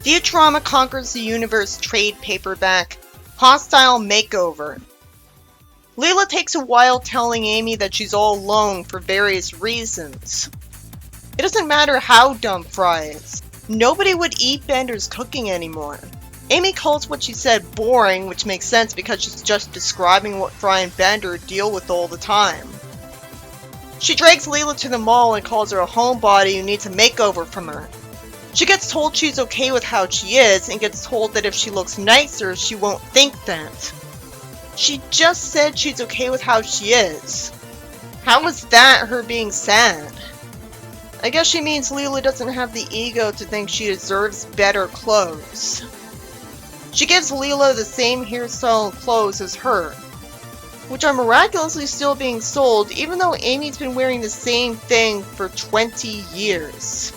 Futurama Conquers the Universe trade paperback, Hostile Makeover. Leela takes a while telling Amy that she's all alone for various reasons. It doesn't matter how dumb Fry is. Nobody would eat Bender's cooking anymore. Amy calls what she said boring, which makes sense because she's just describing what Fry and Bender deal with all the time. She drags Leela to the mall and calls her a homebody who needs a makeover from her. She gets told she's okay with how she is and gets told that if she looks nicer, she won't think that. She just said she's okay with how she is. How is that her being sad? I guess she means Leela doesn't have the ego to think she deserves better clothes. She gives Leela the same hairstyle and clothes as her, which are miraculously still being sold even though Amy's been wearing the same thing for 20 years.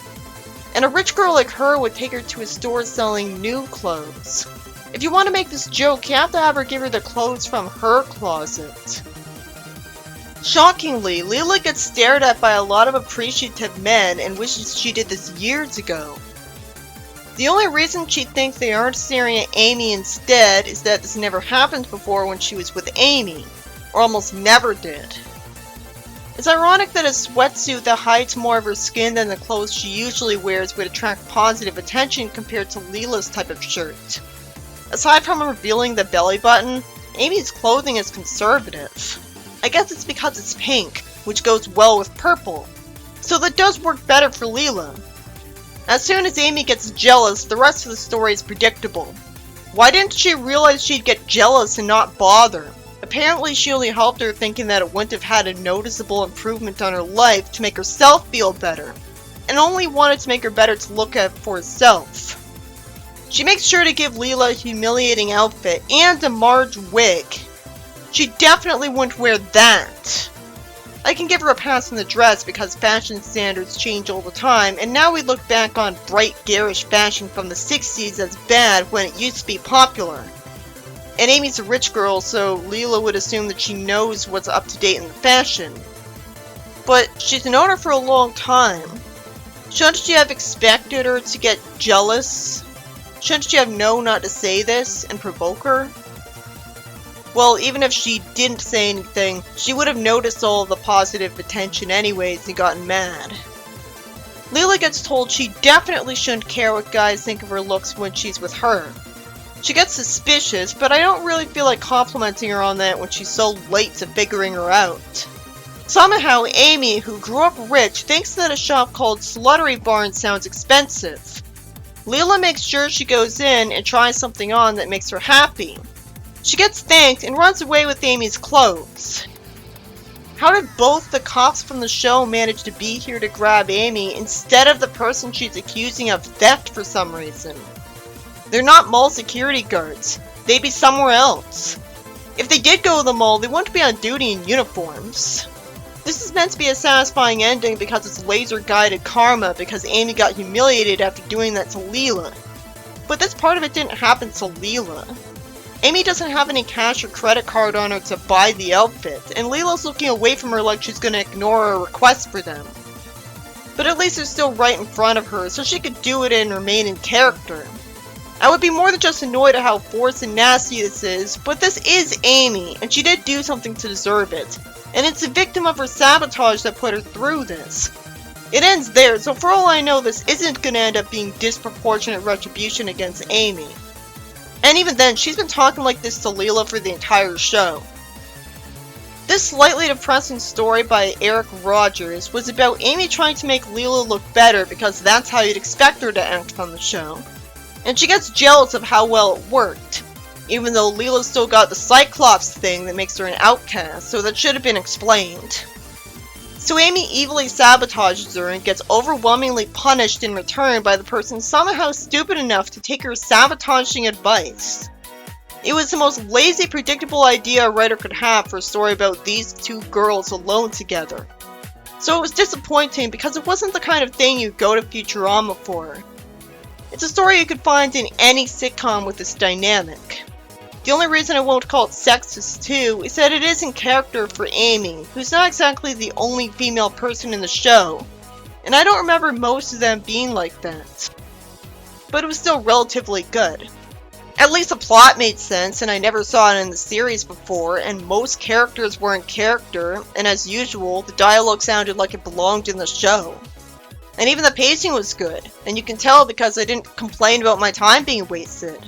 And a rich girl like her would take her to a store selling new clothes. If you want to make this joke, you have to have her give her the clothes from her closet. Shockingly, Leela gets stared at by a lot of appreciative men and wishes she did this years ago. The only reason she thinks they aren't staring at Amy instead is that this never happened before when she was with Amy, or almost never did. It's ironic that a sweatsuit that hides more of her skin than the clothes she usually wears would attract positive attention compared to Leela's type of shirt. Aside from revealing the belly button, Amy's clothing is conservative. I guess it's because it's pink, which goes well with purple, so that does work better for Leela. As soon as Amy gets jealous, the rest of the story is predictable. Why didn't she realize she'd get jealous and not bother? Apparently she only helped her thinking that it wouldn't have had a noticeable improvement on her life to make herself feel better, and only wanted to make her better to look at for herself. She makes sure to give Leela a humiliating outfit and a Marge wig. She definitely wouldn't wear that. I can give her a pass on the dress because fashion standards change all the time, and now we look back on bright, garish fashion from the 60s as bad when it used to be popular. And Amy's a rich girl, so Leela would assume that she knows what's up to date in the fashion. But she's known her for a long time. Shouldn't she have expected her to get jealous? Shouldn't she have known not to say this and provoke her? Well, even if she didn't say anything, she would have noticed all of the positive attention anyways and gotten mad. Leela gets told she definitely shouldn't care what guys think of her looks when she's with her. She gets suspicious, but I don't really feel like complimenting her on that when she's so late to figuring her out. Somehow, Amy, who grew up rich, thinks that a shop called Sluttery Barn sounds expensive. Leela makes sure she goes in and tries something on that makes her happy. She gets thanked and runs away with Amy's clothes. How did both the cops from the show manage to be here to grab Amy instead of the person she's accusing of theft for some reason? They're not mall security guards. They'd be somewhere else. If they did go to the mall, they wouldn't be on duty in uniforms. This is meant to be a satisfying ending because it's laser-guided karma because Amy got humiliated after doing that to Leela. But this part of it didn't happen to Leela. Amy doesn't have any cash or credit card on her to buy the outfit, and Leela's looking away from her like she's gonna ignore her request for them. But at least they're still right in front of her, so she could do it and remain in character. I would be more than just annoyed at how forced and nasty this is, but this is Amy, and she did do something to deserve it. And it's a victim of her sabotage that put her through this. It ends there, so for all I know this isn't gonna end up being disproportionate retribution against Amy. And even then, she's been talking like this to Leela for the entire show. This slightly depressing story by Eric Rogers was about Amy trying to make Leela look better because that's how you'd expect her to act on the show. And she gets jealous of how well it worked, even though Leela still got the Cyclops thing that makes her an outcast, so that should have been explained. So Amy evilly sabotages her and gets overwhelmingly punished in return by the person somehow stupid enough to take her sabotaging advice. It was the most lazy, predictable idea a writer could have for a story about these two girls alone together. So it was disappointing because it wasn't the kind of thing you go to Futurama for. It's a story you could find in any sitcom with this dynamic. The only reason I won't call it sexist too is that it is in character for Amy, who's not exactly the only female person in the show, and I don't remember most of them being like that. but it was still relatively good. At least the plot made sense, and I never saw it in the series before, and most characters were in character, and as usual, the dialogue sounded like it belonged in the show. And even the pacing was good, and you can tell because I didn't complain about my time being wasted.